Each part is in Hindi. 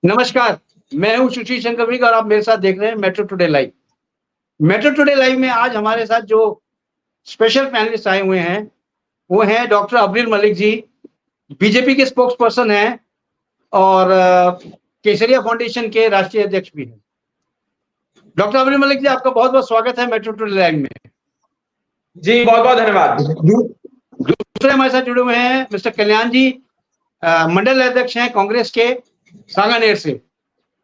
नमस्कार, मैं हूँ सुशील शंकर विग और आप मेरे साथ देख रहे हैं metro today live. Metro today live में आज हमारे साथ जो स्पेशल पैनलिस्ट आए हुए हैं, वो हैं डॉक्टर अब्रिल मलिक जी, बीजेपी के स्पोक्स पर्सन हैं और केसरिया फाउंडेशन के राष्ट्रीय अध्यक्ष भी हैं। डॉक्टर अब्रिल मलिक जी, आपका बहुत-बहुत स्वागत है मेट्रो टुडे लाइव में। जी, बहुत-बहुत धन्यवाद। दूसरे हमारे साथ जुड़े हुए हैं मिस्टर कल्याण जी, मंडल अध्यक्ष हैं कांग्रेस के सांगानेर से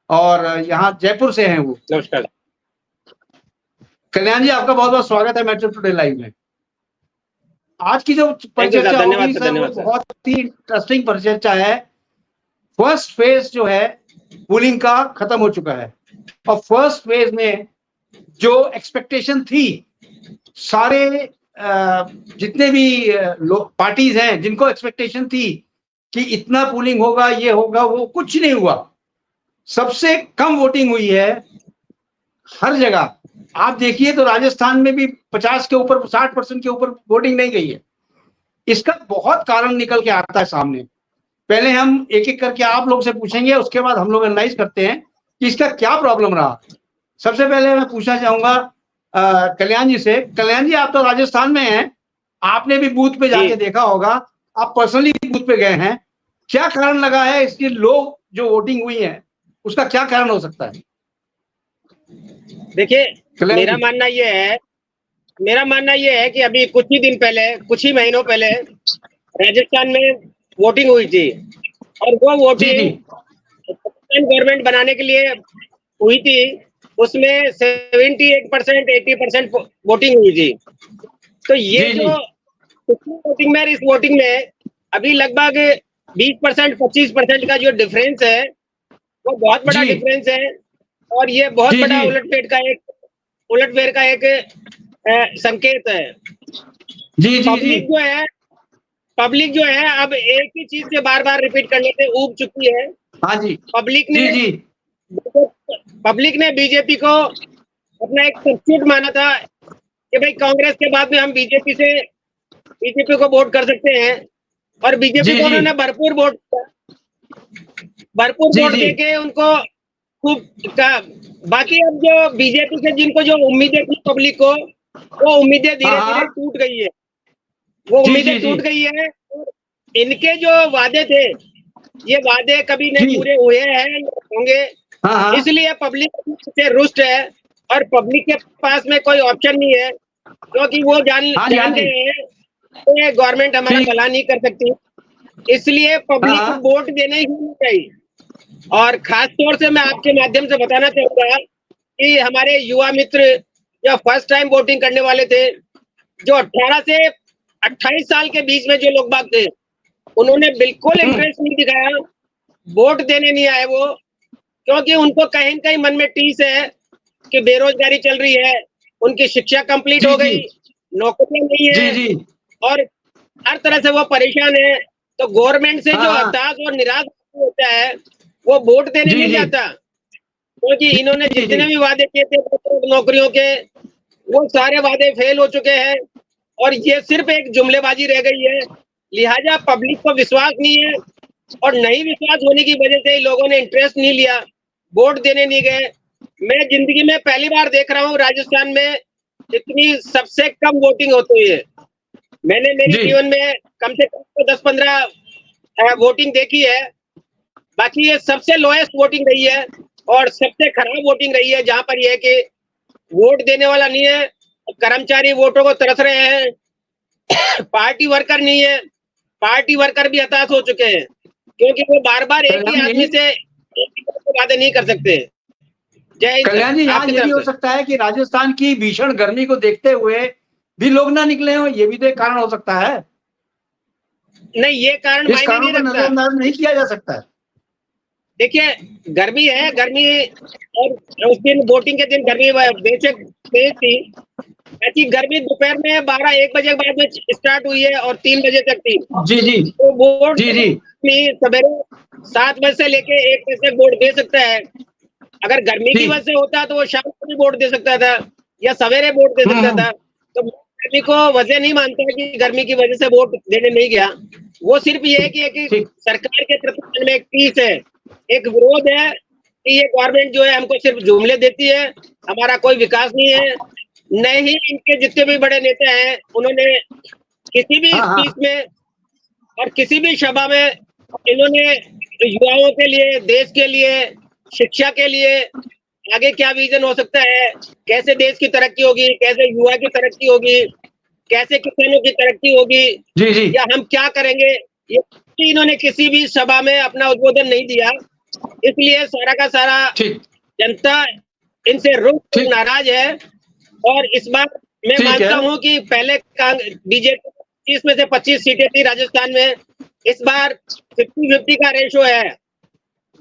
और यहाँ जयपुर से हैं वो। नमस्कार। कल्याण जी, आपका बहुत-बहुत स्वागत है मेट्रो टुडे लाइव में। आज की जो परिचर्चा होगी सर, वो बहुत ही इंटरेस्टिंग परिचर्चा है। फर्स्ट फेज जो है पोलिंग का खत्म हो चुका है और फर्स्ट फेज में जो एक्सपेक्टेशन थी, सारे जितने भी पार्टीज हैं जिनको एक्सपेक्टेशन थी कि इतना पोलिंग होगा, ये होगा, वो कुछ नहीं हुआ। सबसे कम वोटिंग हुई है हर जगह। आप देखिए तो राजस्थान में भी 50 के ऊपर 60% के ऊपर वोटिंग नहीं गई है। इसका बहुत कारण निकल के आता है सामने। पहले हम एक एक करके आप लोग से पूछेंगे, उसके बाद हम लोग एनालाइज करते हैं कि इसका क्या प्रॉब्लम रहा। सबसे पहले मैं पूछना चाहूंगा कल्याण जी से। कल्याण जी, आप तो राजस्थान में हैं, आपने भी बूथ पे जाके देखा होगा, आप पर्सनली बूथ पे गए हैं। क्या कारण लगा है इसकी लो जो वोटिंग हुई है, उसका क्या कारण हो सकता है? देखिए, मेरा मानना ये है कि अभी कुछ ही दिन पहले, कुछ ही महीनों पहले राजस्थान में वोटिंग हुई थी और वो वोटिंग गवर्नमेंट बनाने के लिए हुई थी। उसमें 78% 80% वोटिंग हुई थी। तो ये जो वोटिंग में, इस वोटिंग में अभी लगभग 20% 25% का जो डिफरेंस है, वो बहुत बड़ा डिफरेंस है और ये बहुत बड़ा उलटफेर का एक संकेत है। पब्लिक जो है अब एक ही चीज से बार बार रिपीट करने से ऊब चुकी है। हाँ जी। पब्लिक ने बीजेपी को अपना एक सब्स्टिट्यूट माना था कि भाई कांग्रेस के बाद में हम बीजेपी को वोट कर सकते हैं और बीजेपी को उन्होंने भरपूर वोट देके उनको खूब कहा। बाकी अब जो बीजेपी से जिनको जो उम्मीदें थी पब्लिक को, वो उम्मीदें धीरे धीरे टूट गई है। टूट गई है। इनके जो वादे थे, ये वादे कभी नहीं पूरे हुए हैं, होंगे। इसलिए पब्लिक से रुष्ट है और पब्लिक के पास में कोई ऑप्शन नहीं है, क्योंकि वो जान रहे हैं कि गवर्नमेंट हमारा भला नहीं कर सकती। इसलिए पब्लिक को वोट देने ही नहीं चाहिए। और खास तौर से मैं आपके माध्यम से बताना चाहूंगा कि हमारे युवा मित्र जो फर्स्ट टाइम वोटिंग करने वाले थे, जो 18 से 28 साल के बीच में जो लोग बाग थे, उन्होंने बिल्कुल इंटरेस्ट नहीं दिखाया, वोट देने नहीं आए वो, क्योंकि उनको कहीं न कहीं मन में टीस है कि बेरोजगारी चल रही है, उनकी शिक्षा कंप्लीट हो गई, नौकरियां नहीं है और हर तरह से वो परेशान है। तो गवर्नमेंट से जो हताश और निराश होता है, वो वोट देने नहीं जाता, क्योंकि इन्होंने जितने भी वादे किए थे नौकरियों के, वो सारे वादे फेल हो चुके हैं और ये सिर्फ एक जुमलेबाजी रह गई है। लिहाजा पब्लिक को विश्वास नहीं है और नहीं विश्वास होने की वजह से लोगों ने इंटरेस्ट नहीं लिया, वोट देने नहीं गए। मैं जिंदगी में पहली बार देख रहा हूँ राजस्थान में इतनी सबसे कम वोटिंग होती है। मैंने मेरे जीवन में कम से कम 10-15 वोटिंग देखी है, बाकी ये सबसे लोएस्ट वोटिंग रही है और सबसे खराब वोटिंग रही है, जहां पर यह है कि वोट देने वाला नहीं है, कर्मचारी वोटों को तरस रहे हैं, पार्टी वर्कर नहीं है, पार्टी वर्कर भी हताश हो चुके हैं, क्योंकि वो बार बार एक ही आदमी से वादे नहीं कर सकते। कल्याण जी, यहाँ ये भी हो सकता है कि राजस्थान की भीषण गर्मी को देखते हुए भी लोग ना निकले हो, ये भी तो एक कारण हो सकता है। नहीं, ये कारण नजरअंदाज नहीं किया जा सकता है। देखिए, गर्मी है, गर्मी और उस दिन वोटिंग के दिन गर्मी बेशक तेज थी, ऐसी गर्मी दोपहर में 12-1 बजे के बाद में स्टार्ट हुई है और 3 बजे तक थी। तो वोट सवेरे 7 बजे से लेके 1 बजे तक वोट दे सकता है। अगर गर्मी की वजह से होता तो वो शाम को भी वोट दे सकता था या सवेरे वोट दे सकता था। तो गर्मी को वजह नहीं मानता कि गर्मी की वजह से वोट देने नहीं गया। वो सिर्फ ये है कि सरकार के प्रति में एक टीस है एक विरोध है कि ये गवर्नमेंट जो है हमको सिर्फ जुमले देती है, हमारा कोई विकास नहीं है। नहीं ही इनके जितने भी बड़े नेता हैं उन्होंने किसी भी स्पीच में और किसी भी सभा में इन्होंने युवाओं के लिए, देश के लिए, शिक्षा के लिए आगे क्या विजन हो सकता है, कैसे देश की तरक्की होगी, कैसे युवा की तरक्की होगी, कैसे किसानों की तरक्की होगी, जी जी, या हम क्या करेंगे, ये इन्होंने किसी भी सभा में अपना उद्बोधन नहीं दिया। इसलिए सारा का सारा जनता इनसे रुख नाराज है। और इस बार मैं मानता हूं कि पहले बीजेपी 30 में से 25 सीटें थी राजस्थान में, इस बार 50-50 का रेशो है।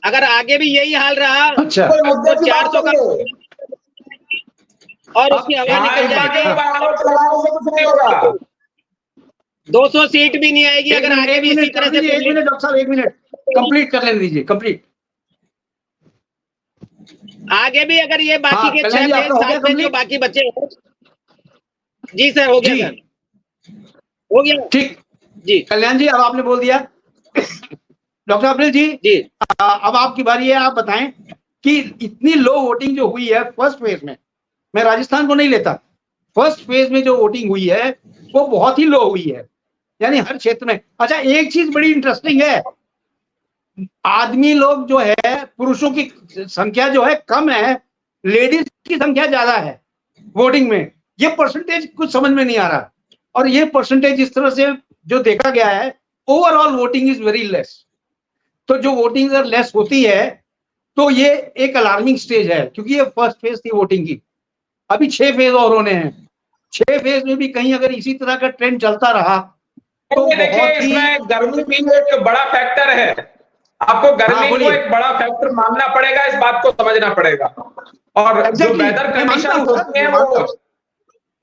अगर आगे भी यही हाल रहा तो 400 का और उसकी हवा निकल जाएगी, 200 सीट भी नहीं आएगी अगर आगे भी इसी तरह से। 1 मिनट डॉक्टर साहब, 1 मिनट कंप्लीट कर लेने दीजिए, कंप्लीट। आगे भी अगर ये बाकी के 6 में 7 में जो बाकी बचे हैं। जी सर, हो गया सर, हो गया, ठीक जी। कल्याण जी, अब आपने बोल दिया। डॉक्टर अब्दुल जी, अब आपकी बारी है। आप बताएं कि इतनी लो वोटिंग जो हुई है फर्स्ट फेज में, मैं राजस्थान को नहीं लेता, फर्स्ट फेज में जो वोटिंग हुई है वो बहुत ही लो हुई है, यानी हर क्षेत्र में। अच्छा, एक चीज बड़ी इंटरेस्टिंग है, आदमी लोग जो है, पुरुषों की संख्या जो है कम है, लेडीज की संख्या ज्यादा है वोटिंग में। ये परसेंटेज कुछ समझ में नहीं आ रहा, और ये परसेंटेज इस तरह से जो देखा गया है, overall voting is very less. तो जो वोटिंग अगर लेस होती है तो ये एक अलार्मिंग स्टेज है, क्योंकि ये फर्स्ट फेज थी वोटिंग की। अभी 6 फेज और होने हैं, 6 फेज में भी कहीं अगर इसी तरह का ट्रेंड चलता रहा तो देखिए, इसमें गर्मी भी एक बड़ा फैक्टर है। आपको गर्मी को एक बड़ा फैक्टर मानना पड़ेगा, इस बात को समझना पड़ेगा। और जो वेदर कंडीशन होती है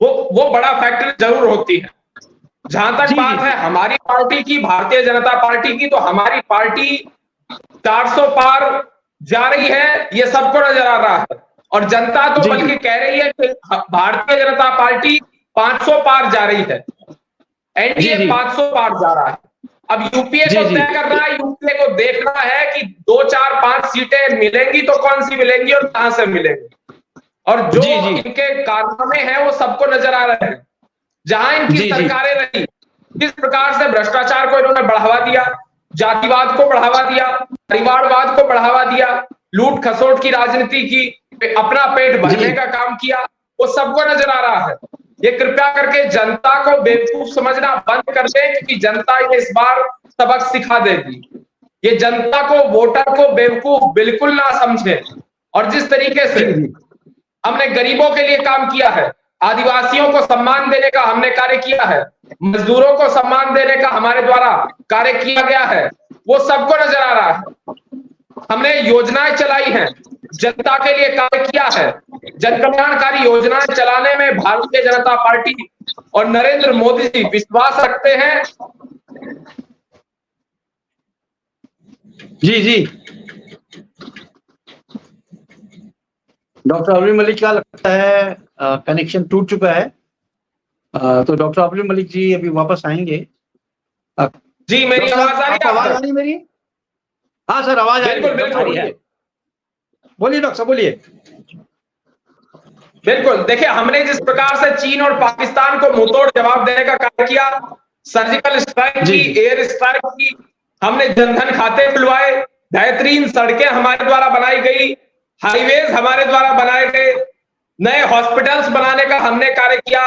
वो बड़ा फैक्टर जरूर होती है। जहां तक बात है हमारी पार्टी की, भारतीय जनता पार्टी की, तो हमारी पार्टी 400 पार जा रही है, ये सबको नजर आ रहा है। और जनता तो बल्कि कह रही है कि भारतीय जनता पार्टी 500 पार जा रही है, एनडीए 500 पार जा रहा है। अब यूपीए को तय करना है, यूपीए को देखना है कि 2, 4, 5 सीटें मिलेंगी तो कौन सी मिलेंगी और कहां से मिलेंगी। और जो इनके कारनामे हैं वो सबको नजर आ रहे हैं। जहां इनकी सरकारें रही, किस प्रकार से भ्रष्टाचार को इन्होंने बढ़ावा दिया, जातिवाद को बढ़ावा दिया, परिवारवाद को बढ़ावा दिया, लूट खसोट की राजनीति की, अपना पेट भरने का काम किया, वो सबको नजर आ रहा है। ये कृपया करके जनता को बेवकूफ समझना बंद कर दें, क्योंकि जनता ये इस बार सबक सिखा देगी। ये जनता को, वोटर को बेवकूफ बिल्कुल ना समझे। और जिस तरीके से हमने गरीबों के लिए काम किया है, आदिवासियों को सम्मान देने का हमने कार्य किया है, मजदूरों को सम्मान देने का हमारे द्वारा कार्य किया गया है, वो सबको नजर आ रहा है। हमने योजनाएं चलाई हैं, जनता के लिए कार्य किया है। जन कल्याणकारी योजनाएं चलाने में भारतीय जनता पार्टी और नरेंद्र मोदी जी विश्वास रखते हैं। जी जी, डॉक्टर अब्दुल मलिक का लगता है कनेक्शन टूट चुका है। तो डॉक्टर अब्दुल मलिक जी अभी वापस आएंगे। जी, मेरी आवाज आ रही मेरी? हाँ सर, आवाज आ रही है। बोलिए डॉक्टर साहब, बोलिए। बिल्कुल, देखिए, हमने जिस प्रकार से चीन और पाकिस्तान को मुंहतोड़ जवाब देने का कार्य किया, सर्जिकल स्ट्राइक की, एयर स्ट्राइक की, हमने जनधन खाते खुलवाए, बेहतरीन सड़कें हमारे द्वारा बनाई गई, हाईवेज हमारे द्वारा बनाए गए, नए हॉस्पिटल्स बनाने का हमने कार्य किया,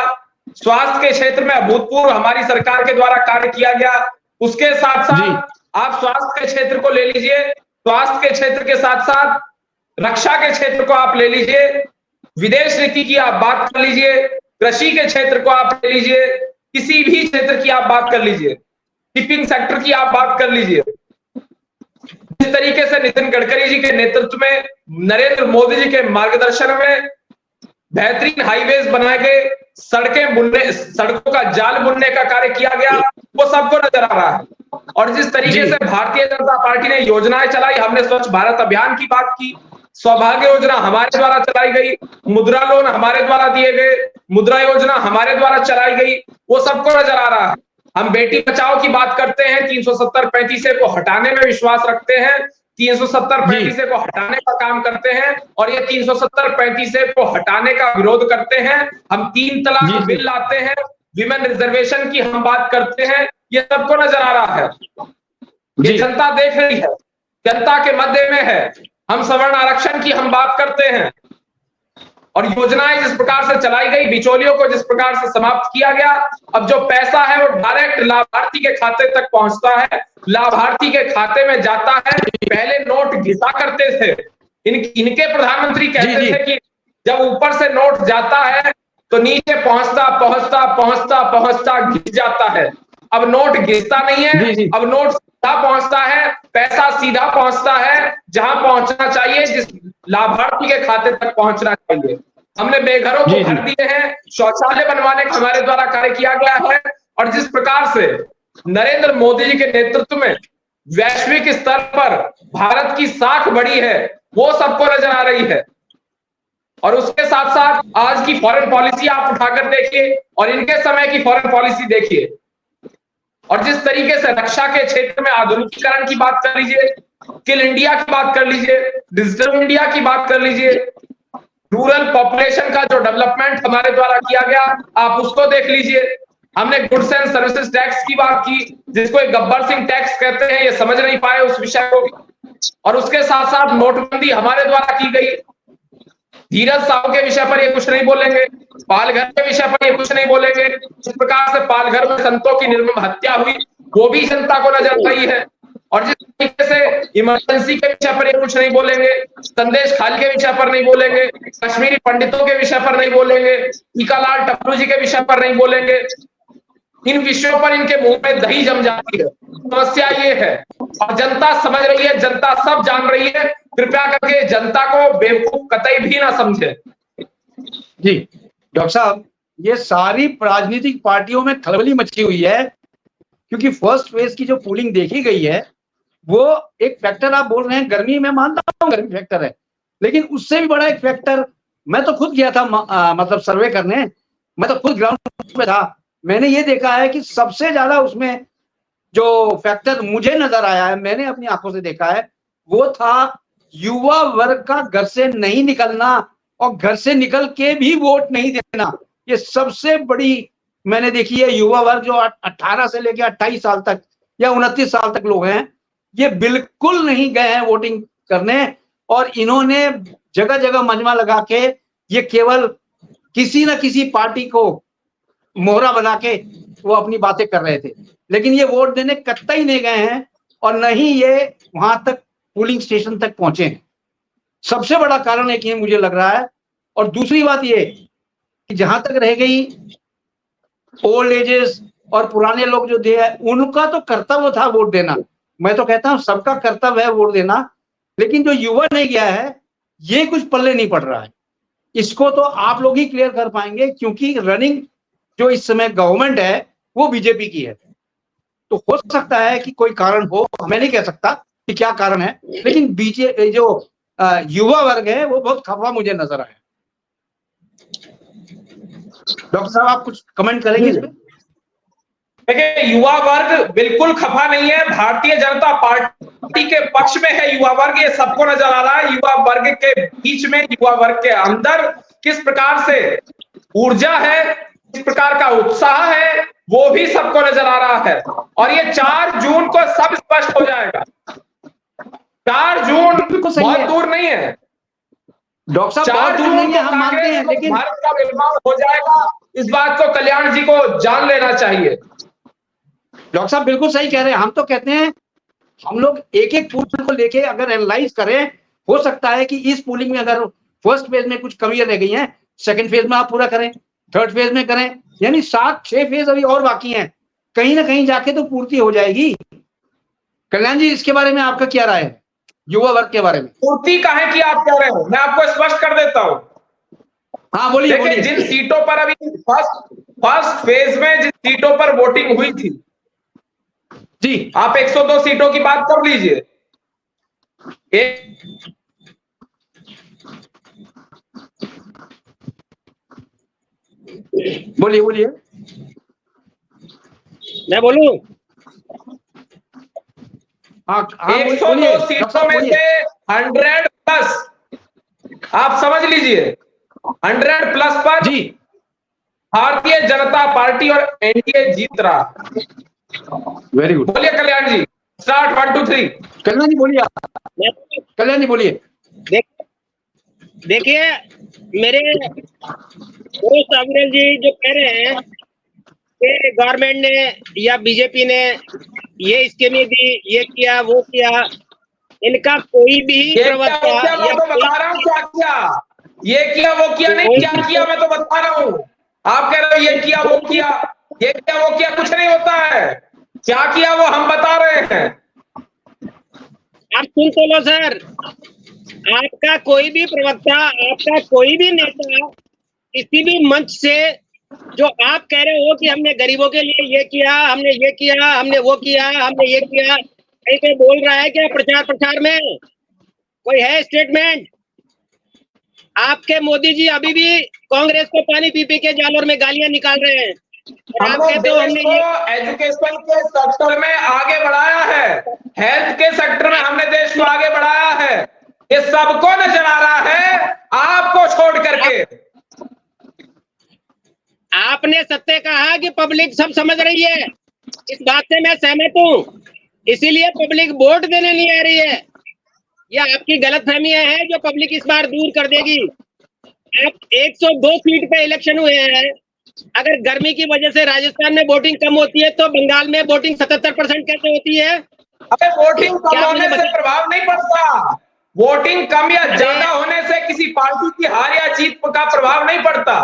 स्वास्थ्य के क्षेत्र में अभूतपूर्व हमारी सरकार के द्वारा कार्य किया गया। उसके साथ साथ आप स्वास्थ्य के क्षेत्र को ले लीजिए, स्वास्थ्य के क्षेत्र के साथ साथ रक्षा के क्षेत्र को आप ले लीजिए, विदेश नीति की आप बात कर लीजिए, कृषि के क्षेत्र को आप ले लीजिए, किसी भी क्षेत्र की आप बात कर लीजिए, शिपिंग सेक्टर की आप बात कर लीजिए। जिस तरीके से नितिन गडकरी जी के नेतृत्व में, नरेंद्र मोदी जी के मार्गदर्शन में बेहतरीन हाईवेज बनाए गए, सड़कें बुनने, सड़कों का जाल बुनने का कार्य किया गया, वो सबको नजर आ रहा है। और जिस तरीके से भारतीय जनता पार्टी ने योजनाएं चलाई, हमने स्वच्छ भारत अभियान की बात की, सौभाग्य योजना हमारे द्वारा चलाई गई, मुद्रा लोन हमारे द्वारा दिए गए, मुद्रा योजना हमारे द्वारा चलाई गई, वो सबको नजर आ रहा है। हम बेटी बचाओ की बात करते हैं, 370-35 को हटाने में विश्वास रखते हैं, 370-35 को हटाने का काम करते हैं और ये 370-35 को हटाने का विरोध करते हैं। हम 3 तलाक बिल लाते हैं, विमेन रिजर्वेशन की हम बात करते हैं, ये सबको नजर आ रहा है, ये जनता देख रही है, जनता के मध्य में है। हम सवर्ण आरक्षण की हम बात करते हैं और योजनाएं जिस प्रकार से चलाई गई, बिचौलियों को जिस प्रकार से समाप्त किया गया, अब जो पैसा है वो डायरेक्ट लाभार्थी के खाते तक पहुंचता है, लाभार्थी के खाते में जाता है। पहले नोट घिसा करते थे, इनके प्रधानमंत्री कहते थे कि जब ऊपर से नोट जाता है तो नीचे पहुंचता पहुंचता पहुंचता पहुंचता घिस जाता है। अब नोट घिसता नहीं है, अब नोट सीधा पहुंचता है, पैसा सीधा पहुंचता है जहां पहुंचना चाहिए, जिस लाभार्थी के खाते तक पहुंचना चाहिए। हमने बेघरों को घर दिए हैं, शौचालय बनवाने का हमारे द्वारा कार्य किया गया है और जिस प्रकार से नरेंद्र मोदी जी के नेतृत्व में वैश्विक स्तर पर भारत की साख बढ़ी है, वो सबको नजर आ रही है। और उसके साथ साथ आज की फॉरेन पॉलिसी आप उठाकर देखिए और इनके समय की फॉरेन पॉलिसी देखिए, और जिस तरीके से रक्षा के क्षेत्र में आधुनिकीकरण की बात कर लीजिए, स्किल इंडिया की बात कर लीजिए, डिजिटल इंडिया की बात कर लीजिए, रूरल पॉपुलेशन का जो डेवलपमेंट हमारे द्वारा किया गया आप उसको देख लीजिए। हमने गुड्स एंड सर्विसेज टैक्स की बात की, जिसको एक गब्बर सिंह टैक्स कहते हैं, ये समझ नहीं पाए उस विषय को, और उसके साथ साथ नोटबंदी हमारे द्वारा की गई। धीरज साहू के विषय पर ये कुछ नहीं बोलेंगे, पालघर के विषय पर ये कुछ नहीं बोलेंगे, जिस प्रकार से पालघर में संतों की निर्मम हत्या हुई वो भी जनता को नजर आई है, और जिस तरीके से इमरजेंसी के विषय पर ये कुछ नहीं बोलेंगे, संदेश खाली के विषय पर नहीं बोलेंगे, कश्मीरी पंडितों के विषय पर नहीं बोलेंगे, टीकालाल टप्पू जी के विषय पर नहीं बोलेंगे। इन विषयों पर इनके मुंह में दही जम जाती है। समस्या ये है और जनता समझ रही है, जनता सब जान रही है। कृपया करके जनता को बेवकूफ कतई भी ना समझे। जी डॉक्टर साहब, ये सारी राजनीतिक पार्टियों में खलबली मची हुई है, क्योंकि फर्स्ट फेज की जो पोलिंग देखी गई है वो एक फैक्टर आप बोल रहे हैं, गर्मी में मानता हूं गर्मी फैक्टर है, लेकिन उससे भी बड़ा एक फैक्टर, मैं तो खुद गया था मतलब सर्वे करने, मैं तो खुद ग्राउंड पे था, मैंने ये देखा है कि सबसे ज्यादा उसमें जो फैक्टर मुझे नजर आया है, मैंने अपनी आंखों से देखा है, वो था युवा वर्ग का घर से नहीं निकलना और घर से निकल के भी वोट नहीं देना। ये सबसे बड़ी मैंने देखी है। युवा वर्ग जो 18 से लेकर 28 साल तक या 29 साल तक लोग हैं, ये बिल्कुल नहीं गए हैं वोटिंग करने, और इन्होंने जगह जगह मजमा लगा के ये केवल किसी न किसी पार्टी को मोहरा बना के वो अपनी बातें कर रहे थे, लेकिन ये वोट देने कतई नहीं गए हैं और न ही ये वहां तक पोलिंग स्टेशन तक पहुंचे हैं। सबसे बड़ा कारण है कि मुझे लग रहा है। और दूसरी बात ये कि जहां तक रह गई ओल्ड एजेस और पुराने लोग जो दिए, उनका तो कर्तव्य था वोट देना, मैं तो कहता हूं सबका कर्तव्य है वोट देना, लेकिन जो युवा नहीं गया है ये कुछ पल्ले नहीं पड़ रहा है। इसको तो आप लोग ही क्लियर कर पाएंगे, क्योंकि रनिंग जो इस समय गवर्नमेंट है वो बीजेपी की है। तो हो सकता है कि कोई कारण हो, मैं नहीं कह सकता कि क्या कारण है, लेकिन बीजेपी जो युवा वर्ग है वो बहुत खफा मुझे नजर आया। डॉक्टर साहब आप कुछ कमेंट करेंगे इस पे? देखिए, युवा वर्ग बिल्कुल खफा नहीं है, भारतीय जनता पार्टी के पक्ष में है युवा वर्ग, ये सबको नजर आ रहा है। युवा वर्ग के बीच में, युवा वर्ग के अंदर किस प्रकार से ऊर्जा है, किस प्रकार का उत्साह है, वो भी सबको नजर आ रहा है। और ये 4 जून को सब स्पष्ट हो जाएगा। 4 जून बहुत दूर नहीं है डॉक्टर साहब, बहुत दूर नहीं है, हम मानते हैं, लेकिन भारत का निर्माण हो जाएगा, इस बात को कल्याण जी को जान लेना चाहिए। डॉक्टर साहब बिल्कुल सही कह रहे हैं। हम तो कहते हैं हम लोग एक एक पोल को लेके अगर एनालाइज करें, हो सकता है कि इस पोलिंग में अगर फर्स्ट फेज में कुछ कमियां रह गई हैं, सेकंड फेज में आप पूरा करें, थर्ड फेज में करें, यानी 7-6 फेज अभी और बाकी हैं, कहीं ना कहीं जाके तो पूर्ति हो जाएगी। कल्याण जी, इसके बारे में आपका क्या राय है, युवा वर्ग के बारे में? पूर्ति काहे की आप कह रहे हो, मैं आपको स्पष्ट कर देता हूं। हाँ बोलिए। देखिए, जिन सीटों पर अभी फर्स्ट फेज में जिन सीटों पर वोटिंग हुई थी जी, आप 102 सीटों की बात कर लीजिए। बोलिए। मैं बोलूं? 102 सीटों में से 100+, आप समझ लीजिए 100+ पर जी भारतीय जनता पार्टी और एनडीए जीत रहा। Very good. बोलिए कल्याण जी, स्टार्ट 1 2 3। कल्याण जी बोलिए, कल्याण जी बोलिए। देखिए मेरे दोस्त अविरल जी जो कह रहे हैं कि गवर्नमेंट ने या बीजेपी ने ये स्कीमें दी, ये किया, वो किया, इनका कोई भी प्रवक्ता मैं तो बता रहा हूँ क्या किया, ये किया वो किया नहीं, क्या किया मैं तो बता रहा हूँ। आप कह रहे हो ये किया वो किया, ये किया वो किया, कुछ नहीं होता है। क्या किया वो हम बता रहे हैं। आप सुन तो लो सर, आपका कोई भी प्रवक्ता, आपका कोई भी नेता किसी भी मंच से जो आप कह रहे हो कि हमने गरीबों के लिए ये किया, हमने ये किया, हमने वो किया, हमने ये किया, कहीं पे बोल रहा है क्या प्रचार में? कोई है स्टेटमेंट? आपके मोदी जी अभी भी कांग्रेस को पानी पी पी के जालोर में गालियां निकाल रहे हैं। आप कहते हो हमने एजुकेशन के सेक्टर में आगे बढ़ाया है, हेल्थ के सेक्टर में हमने देश को आगे बढ़ाया है, ये सबको नजर आ रहा है, आपको छोड़ करके। आपने सत्य कहा कि पब्लिक सब समझ रही है, इस बात से मैं सहमत हूँ, इसीलिए पब्लिक वोट देने नहीं आ रही है। यह आपकी गलतफहमियां हैं जो पब्लिक इस बार दूर कर देगी। आप 102 सीट पे इलेक्शन हुए हैं, अगर गर्मी की वजह से राजस्थान में वोटिंग कम होती है तो बंगाल में वोटिंग 77% कैसे होती है? अबे वोटिंग कम होने से प्रभाव नहीं पड़ता, वोटिंग कम या ज्यादा होने से किसी पार्टी की हार या जीत का प्रभाव नहीं पड़ता।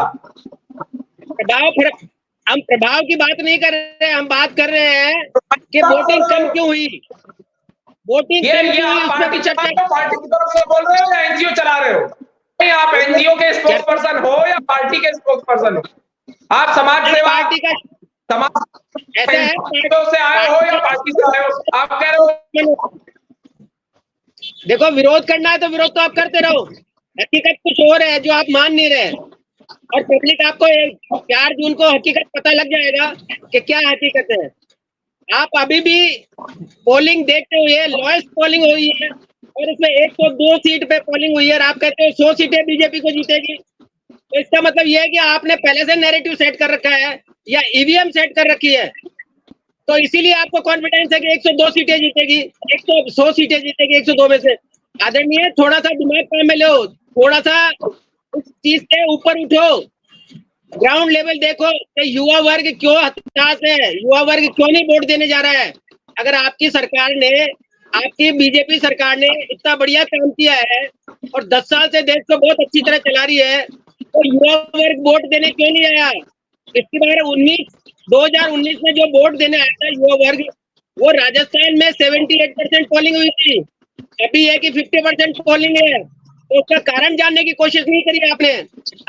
हम प्रभाव की बात नहीं कर रहे, हम बात कर रहे हैं कि वोटिंग कम क्यों हुई, वोटिंग कम क्यों हुई, उसमें भी चर्चा। पार्टी की तरफ से बोल रहे हो या एनजीओ चला रहे हो? नहीं, आप एनजीओ के स्पोक्स पर्सन हो या पार्टी के स्पोक्स पर्सन हो? आप समाज सेवा पार्टी का समाज ऐसा है से आए हो या पार्टी से आए हो? आप कह रहे हो देखो, विरोध करना है तो विरोध तो आप करते रहो, हकीकत कुछ और है जो आप मान नहीं रहे, और पब्लिक आपको 4 जून को हकीकत पता लग जाएगा कि क्या हकीकत है। आप अभी भी पोलिंग देखते हुए, लॉएस्ट पोलिंग हुई है और इसमें 102 सीट पे पोलिंग हुई है और आप कहते हो 100 सीटें बीजेपी को जीतेगी, तो इसका मतलब यह है कि आपने पहले से नैरेटिव सेट कर रखा है या ईवीएम सेट कर रखी है, तो इसीलिए आपको कॉन्फिडेंस है कि 102 सीटें जीतेगी, 100 सीटें जीतेगी 102 में से। आदरणीय, थोड़ा सा दिमाग काम में लो, थोड़ा सा उस चीज से ऊपर उठो, ग्राउंड लेवल देखो कि युवा वर्ग क्यों हताश है, युवा वर्ग क्यों नहीं वोट देने जा रहा है। अगर आपकी सरकार ने, आपकी बीजेपी सरकार ने इतना बढ़िया काम किया है और 10 साल से देश को बहुत अच्छी तरह चला रही है, तो युवा वर्ग वोट देने क्यों नहीं आया? इसकी बार 2019 में जो वोट देने आया था युवा वर्ग, वो राजस्थान में 78% पोलिंग हुई थी, अभी है कि 50% पोलिंग है, तो उसका कारण जानने की कोशिश नहीं करी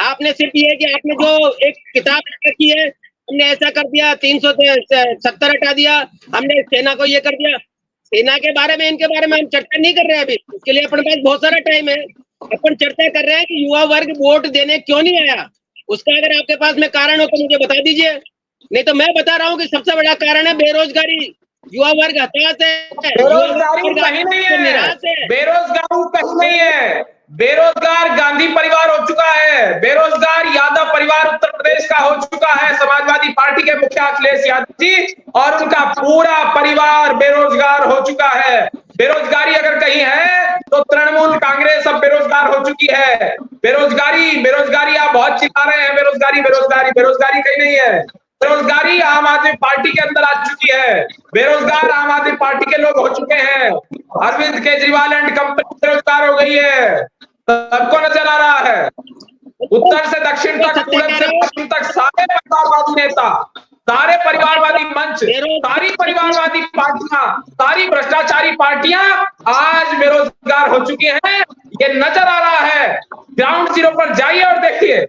आपने सिर्फ ये कि आपने जो एक किताब रखी है, हमने ऐसा कर दिया, 370 हटा दिया, हमने सेना को ये कर दिया। सेना के बारे में, इनके बारे में हम चर्चा नहीं कर रहे हैं अभी, उसके लिए अपने पास बहुत सारा टाइम है। अपन चर्चा कर रहे हैं कि युवा वर्ग वोट देने क्यों नहीं आया, उसका अगर आपके पास में कारण हो तो मुझे बता दीजिए, नहीं तो मैं बता रहा हूँ कि सबसे बड़ा कारण है बेरोजगारी। युवा वर्ग हताश है, बेरोजगारी कहीं नहीं है, बेरोजगारी कहीं नहीं है, बेरोजगार गांधी परिवार हो चुका है, बेरोजगार यादव परिवार उत्तर प्रदेश का हो चुका है, समाजवादी पार्टी के मुखिया अखिलेश यादव जी और उनका पूरा परिवार बेरोजगार हो चुका है। बेरोजगारी अगर कहीं है तो तृणमूल कांग्रेस अब बेरोजगार हो चुकी है। बेरोजगारी आप बहुत चिल्ला रहे हैं, बेरोजगारी कहीं नहीं है। बेरोजगारी आम आदमी पार्टी के अंदर आ चुकी है, बेरोजगार आम आदमी पार्टी के लोग हो चुके हैं। अरविंद केजरीवाल एंड कंपनी बेरोजगार हो गई है, सबको नजर आ रहा है। उत्तर से दक्षिण तक, पूर्व से पश्चिम तक सारे परिवारवादी नेता, सारे परिवारवादी मंच, सारी परिवारवादी पार्टियां, सारी भ्रष्टाचारी पार्टियां आज बेरोजगार हो चुकी हैं, ये नजर आ रहा है। ग्राउंड जीरो पर जाइए और देखिए।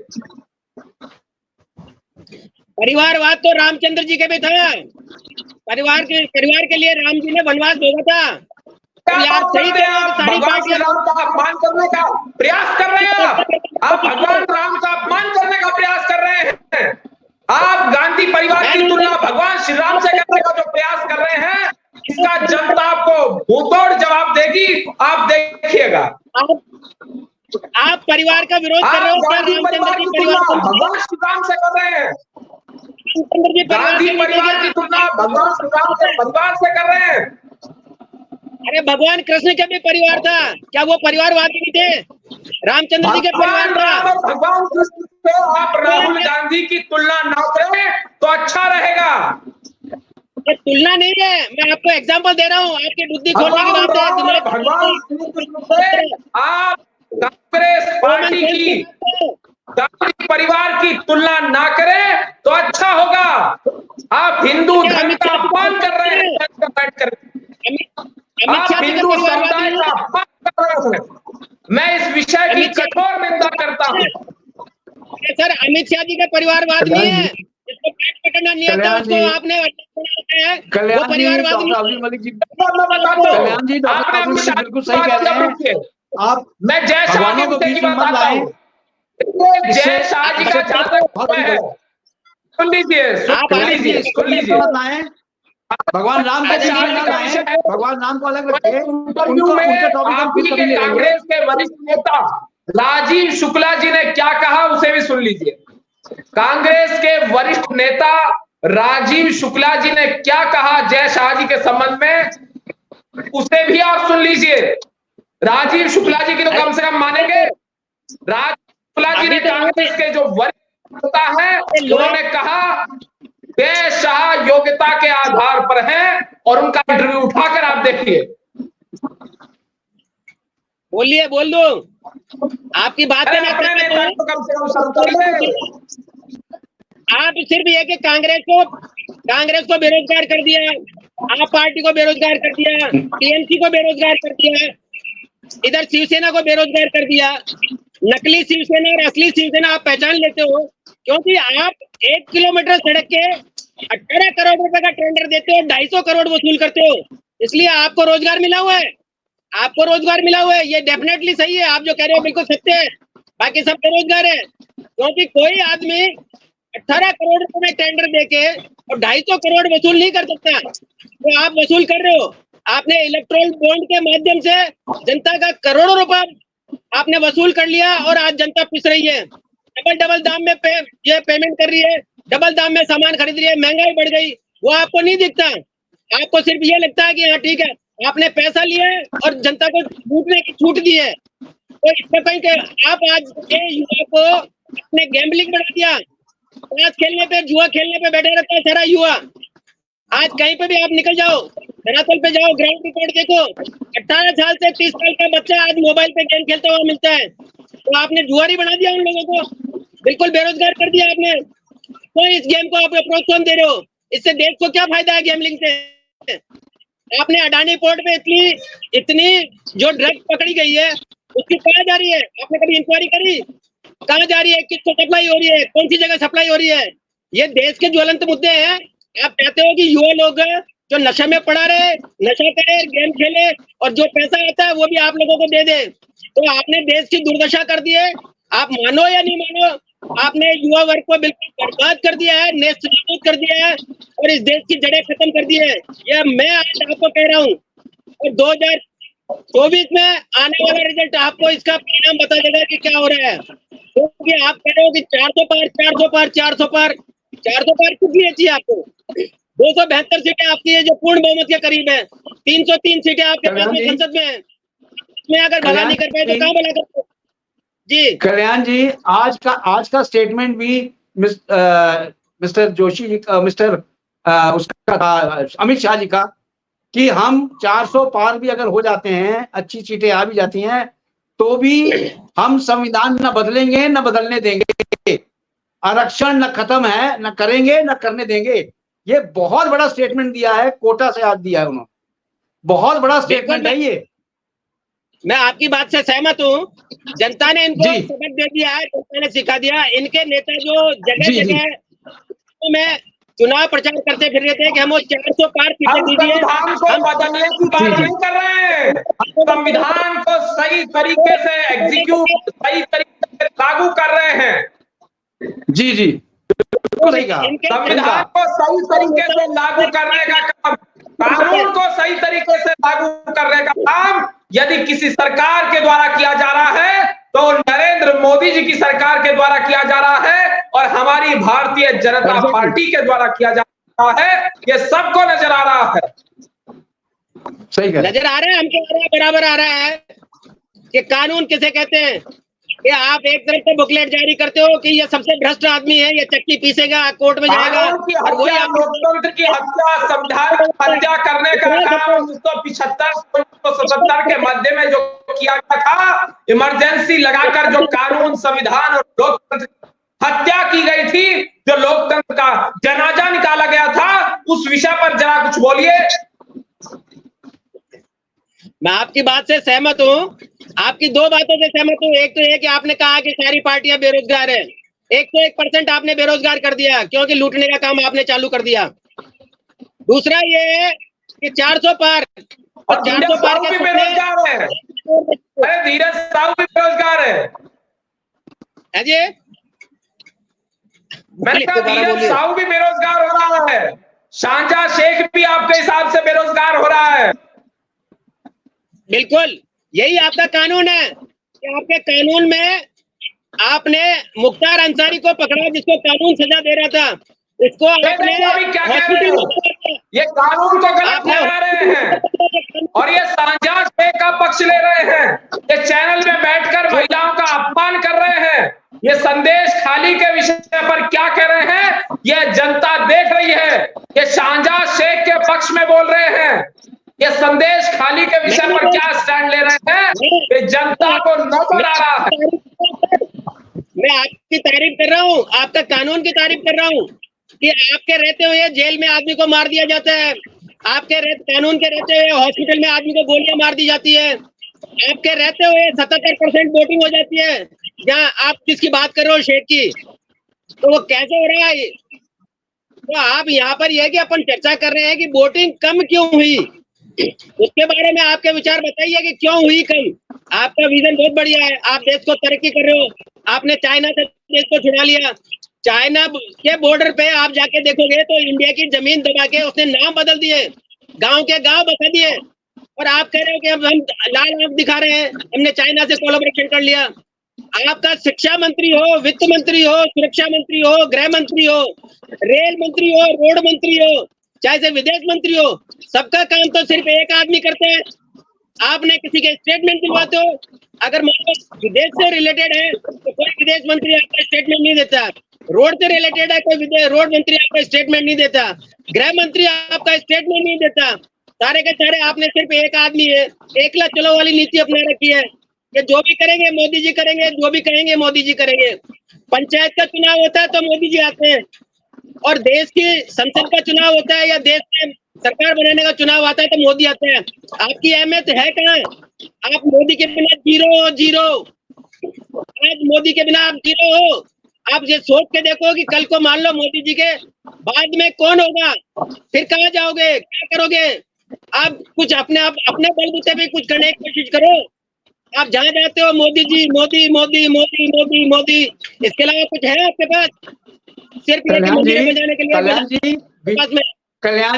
परिवारवाद तो रामचंद्र जी के भी था, परिवार के लिए राम जी ने वनवास भेजा था। भगवान श्री राम का अपमान करने का प्रयास कर रहे हैं आप भगवान राम का अपमान करने का प्रयास कर रहे हैं। आप गांधी परिवार की तुलना भगवान श्री राम से करने का जो प्रयास कर रहे हैं, इसका जनता आपको मुंहतोड़ जवाब देगी, आप देखिएगा। आप परिवार का विरोध कर रहे हो, गांधी परिवार की तुलना भगवान श्री राम से कर रहे हैं। गांधी परिवार की तुलना भगवान श्री राम के परिवार से कर रहे हैं। अरे भगवान कृष्ण का भी परिवार था, क्या वो परिवारवादी नहीं थे? रामचंद्र जी के परिवार था। भगवान कृष्ण से आप राहुल गांधी की तुलना ना करें तो अच्छा रहेगा। ये तुलना नहीं है, मैं आपको एग्जांपल दे रहा हूँ, आपकी बुद्धि खोलने की बात है। भगवान श्री कृष्ण से आप कांग्रेस पार्टी की, गांधी परिवार की तुलना ना करें तो अच्छा होगा। आप हिंदू धर्म का अपमान कर रहे हैं बैठकर, आप हिंदू समुदाय का अपमान कर रहे हैं। मैं इस विषय की कठोर निंदा करता हूँ। सर, अमित शाह जी का परिवारवाद नहीं है, इसको पेट पकड़ना नहीं आता, उसको आपने वो परिवारवाद नहीं। मलिक जी, कल्याण जी, बिल्कुल सही कह रहे हैं आप। मैं जय शाह के मुद्दे की बात आता हूँ। जय शाह जी का जातक सुन लीजिए। भगवान राम का भगवान राम को अलग रखे। कांग्रेस के वरिष्ठ नेता राजीव शुक्ला जी ने क्या कहा उसे भी सुन लीजिए। कांग्रेस के वरिष्ठ नेता राजीव शुक्ला जी ने क्या कहा जय शाह जी के संबंध में, उसे भी आप सुन लीजिए। राजीव शुक्ला जी की तो कम से कम मानेंगे। राजीव शुक्ला जी ने कांग्रेस के जो वरिष्ठ नेता है उन्होंने कहा जय शाह योग्यता के आधार पर है, और उनका इंटरव्यू उठाकर आप देखिए। बोलिए, बोल दो, आपकी बात है। आप सिर्फ ये कि कांग्रेस को बेरोजगार कर दिया, आप पार्टी को बेरोजगार कर दिया, टीएमसी को बेरोजगार कर दिया, इधर शिवसेना को बेरोजगार कर दिया। नकली शिवसेना और असली शिवसेना आप पहचान लेते हो, क्योंकि आप 1 किलोमीटर सड़क के 18 करोड़ रुपए का टेंडर देते हो, 250 करोड़ वसूल करते हो, इसलिए आपको रोजगार मिला हुआ है। आपको रोजगार मिला हुआ है, ये डेफिनेटली सही है। आप जो कह रहे हो बिल्कुल सत्य है, बाकी सब बेरोजगार है, क्योंकि कोई आदमी 18 करोड़ रुपए में टेंडर देके और 250 करोड़ वसूल नहीं कर सकता। तो आप वसूल कर रहे हो। आपने इलेक्ट्रोल बॉन्ड के माध्यम से जनता का करोड़ों रुपए आपने वसूल कर लिया, और आज जनता पिस रही है। डबल दाम में ये पेमेंट कर रही है, डबल दाम में सामान खरीद रही है, महंगाई बढ़ गई, वो आपको नहीं दिखता। आपको सिर्फ ये लगता है कि हाँ ठीक है, आपने पैसा लिया है और जनता को लूटने की छूट दी है। तो इसमें कहीं आप आज के युवा को अपने गैम्बलिंग बढ़ा दिया। ताश खेलने पे, जुआ खेलने पे बैठा रहता है सारा युवा। आज कहीं पे भी आप निकल जाओ, धरातल पे जाओ, ग्राउंड रिपोर्ट देखो, 18 साल से 30 साल का बच्चा आज मोबाइल पे गेम खेलता हुआ मिलता है। तो आपने जुआरी बना दिया उन लोगों को, बिल्कुल बेरोजगार कर दिया आपने। तो इस गेम को आप प्रोत्साहन दे रहे हो, इससे देश को क्या फायदा है गैम्बलिंग से? आपने अडानी पोर्ट पे इतनी जो ड्रग्स पकड़ी गई है उसकी कहाँ जा रही है? आपने कभी इंक्वायरी करी? कहाँ जा रही है, किसको सप्लाई हो रही है, कौन सी जगह सप्लाई हो रही है? ये देश के ज्वलंत मुद्दे हैं। आप चाहते हो कि युवा लोग जो नशे में पड़ा रहे, नशा करे, गेम खेले, और जो पैसा आता है वो भी आप लोगों को दे दे। तो आपने देश की दुर्दशा कर दी है। आप मानो या नहीं मानो, आपने युवा वर्ग को बिल्कुल बर्बाद कर दिया है, नेस्त नाबूद कर दिया है, और इस देश की जड़ें खत्म कर दी है। यह मैं आज आपको कह रहा हूँ, और 2024 में आने वाला रिजल्ट आपको इसका परिणाम बता देगा कि क्या हो रहा है। क्योंकि आप कह रहे हो कि 400 पार कितनी अच्छी है आपको। 272 सीटें आपकी है जो पूर्ण बहुमत के करीब है, 303 सीटें आपके पास में संसद में है। इसमें अगर भला नहीं कर पाए तो कहाँ भला करते जी? कल्याण जी, आज का स्टेटमेंट भी मिस्टर जोशी जी का, उसका था अमित शाह जी का, कि हम 400 पार भी अगर हो जाते हैं, अच्छी सीटें आ भी जाती हैं, तो भी हम संविधान न बदलेंगे न बदलने देंगे, आरक्षण न खत्म है, न करेंगे न करने देंगे। ये बहुत बड़ा स्टेटमेंट दिया है, कोटा से आज दिया है उन्होंने, बहुत बड़ा स्टेटमेंट है ये। मैं आपकी बात से सहमत हूँ। जनता ने इनको सबक दे दिया है, जनता ने सिखा दिया। इनके नेता जो जगह जगह में चुनाव प्रचार करते फिर रहे थे कि हम 400 पार सीटें दीजिए, संविधान को बदलने की बात नहीं कर रहे हैं, संविधान को सही तरीके से एग्जीक्यूट, सही तरीके से लागू कर रहे हैं। जी जी, संविधान को सही तरीके से लागू करने का काम कानून को सही तरीके से लागू करने का काम यदि किसी सरकार के द्वारा किया जा रहा है तो नरेंद्र मोदी जी की सरकार के द्वारा किया जा रहा है और हमारी भारतीय जनता पार्टी के द्वारा किया जा रहा है। ये सबको नजर आ रहा है। सही नजर आ रहा है, हमको बराबर आ रहा है कि कानून किसे कहते हैं। कि आप एक तरफ से बुकलेट जारी करते हो कि ये सबसे भ्रष्ट आदमी है, ये चक्की पीसेगा, कोर्ट में जाएगा, और वही लोकतंत्र की हत्या, संविधान की हत्या करने का काम 1975-1977 के मध्य में जो किया गया था, इमरजेंसी लगाकर जो कानून, संविधान और लोकतंत्र हत्या की गई थी, जो लोकतंत्र का जनाजा निकाला गया था, उस विषय पर जरा कुछ बोलिए। मैं आपकी बात से सहमत हूँ, आपकी दो बातों से सहमत हूँ। एक तो ये कि आपने कहा कि सारी पार्टियां बेरोजगार है, 101% आपने बेरोजगार कर दिया क्योंकि लूटने का काम आपने चालू कर दिया। दूसरा ये है कि 400 पार और 400 पार के बेरोजगार है। अरे धीरज साहू भी बेरोजगार है जी। मैंने कहा धीरज साहू भी बेरोजगार हो रहा है, शाहजहां शेख भी आपके हिसाब से बेरोजगार हो रहा है। बिल्कुल यही आपका कानून है कि आपके कानून में आपने मुख्तार अंसारी को पकड़ा जिसको कानून सजा दे रहा था, इसको आपने क्या कह रहे हो? ये कानून को गलत ठहरा रहे हैं और ये शाहजहां शेख का पक्ष ले रहे हैं। ये चैनल में बैठकर महिलाओं का अपमान कर रहे हैं। ये संदेश खाली के विषय पर क्या कह रहे हैं, ये जनता देख रही है। ये शाहजहां शेख के पक्ष में बोल रहे हैं। ये संदेश खाली के विषय पर क्या स्टैंड ले रहे हैं, ये जनता को नजर आ रहा है। मैं आपकी तारीफ कर रहा हूँ, आपका कानून की तारीफ कर रहा हूँ कि आपके रहते हुए जेल में आदमी को मार दिया जाता है, आपके कानून के रहते हुए हॉस्पिटल में आदमी को गोलियां मार दी जाती है, आपके रहते हुए 77% वोटिंग हो जाती है। जहाँ आप किसकी बात कर रहे हो, शेख की, तो वो कैसे हो रहा है? तो आप यहाँ पर यह कि अपन चर्चा कर रहे हैं कि वोटिंग कम क्यों हुई, उसके बारे में आपके विचार बताइए कि क्यों हुई कम। आपका विजन बहुत बढ़िया है, आप देश को तरक्की कर रहे हो, आपने चाइना से देश को छुड़ा लिया। चाइना के बॉर्डर पे आप जाके देखोगे तो इंडिया की जमीन दबा के उसने नाम बदल दिए, गांव के गांव बता दिए, और आप कह रहे हो कि अब हम लाल आंख दिखा रहे हैं, हमने चाइना से कोलैबोरेशन कर लिया। आपका शिक्षा मंत्री हो, वित्त मंत्री हो, सुरक्षा मंत्री हो, गृह मंत्री हो, रेल मंत्री हो, रोड मंत्री हो, चाहे से विदेश मंत्री हो, सबका काम तो सिर्फ एक आदमी करते हैं। आपने किसी के स्टेटमेंट दिलवाते हो, अगर विदेश से रिलेटेड है तो कोई विदेश मंत्री आपका स्टेटमेंट नहीं देता, रोड से रिलेटेड है कोई रोड मंत्री आपका स्टेटमेंट नहीं देता, गृह मंत्री आपका स्टेटमेंट नहीं देता। सारे के सारे आपने सिर्फ एक आदमी है, एकला चलो वाली नीति अपना रखी है कि जो भी करेंगे मोदी जी करेंगे, जो भी कहेंगे मोदी जी करेंगे। पंचायत का चुनाव होता है तो मोदी जी आते हैं, और देश की संसद का चुनाव होता है या देश में सरकार बनाने का चुनाव आता है तो मोदी आते हैं। आपकी अहमियत है कहाँ? आप मोदी के बिना जीरो। आज मोदी के बिना आप जीरो हो। आप ये सोच के देखो कि कल को मान लो मोदी जी के बाद में कौन होगा, फिर कहाँ जाओगे, क्या करोगे? आप कुछ अपने बलबूते पे कुछ करने की कोशिश करो। आप जहाँ जाते हो मोदी जी, मोदी मोदी मोदी मोदी मोदी, इसके अलावा कुछ है आपके पास? सिर्फ कल्याण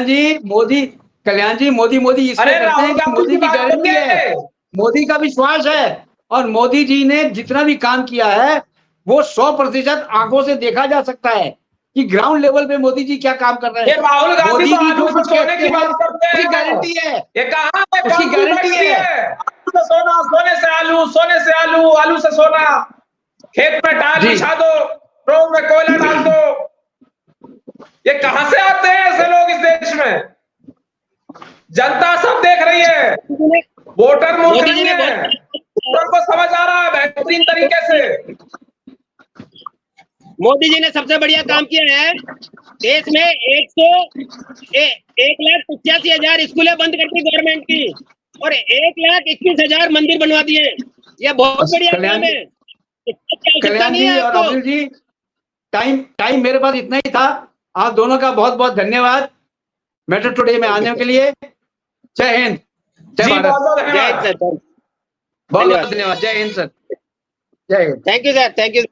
जी मोदी इसलिए करते हैं कि मोदी की गारंटी है, मोदी का विश्वास है, और मोदी जी ने जितना भी काम किया है वो 100% आंखों से देखा जा सकता है कि ग्राउंड लेवल पे मोदी जी क्या काम कर रहे हैं। राहुल गांधी मोदी जी जो कुछ सोने की बात करते हैं, गारंटी है, ये कहाँ है? उसकी गारंटी है। सोना, सोने से आलू, सोने से आलू, आलू से सोना, खेत में टाल बिछा दो, रोड में कोयला डाल दो। ये कहां से आते हैं ऐसे लोग इस देश में? जनता सब देख रही है, वोटर मूर्ख नहीं है, वोटर को समझ आ रहा है बेहतरीन तरीके से। मोदी जी ने सबसे बढ़िया काम किया है, देश में 1,85,000 स्कूलें बंद कर दी गवर्नमेंट की, और 1,21,000 मंदिर बनवा दिए। ये बहुत बढ़िया काम है। कल्याण जी और अब्दुल जी, टाइम मेरे पास इतना ही था। आप दोनों का बहुत बहुत धन्यवाद मेट्रो टुडे में आने के लिए। जय हिंद, जय भारत, बहुत बहुत धन्यवाद। जय हिंद सर, जय Hind. Thank you sir, thank you.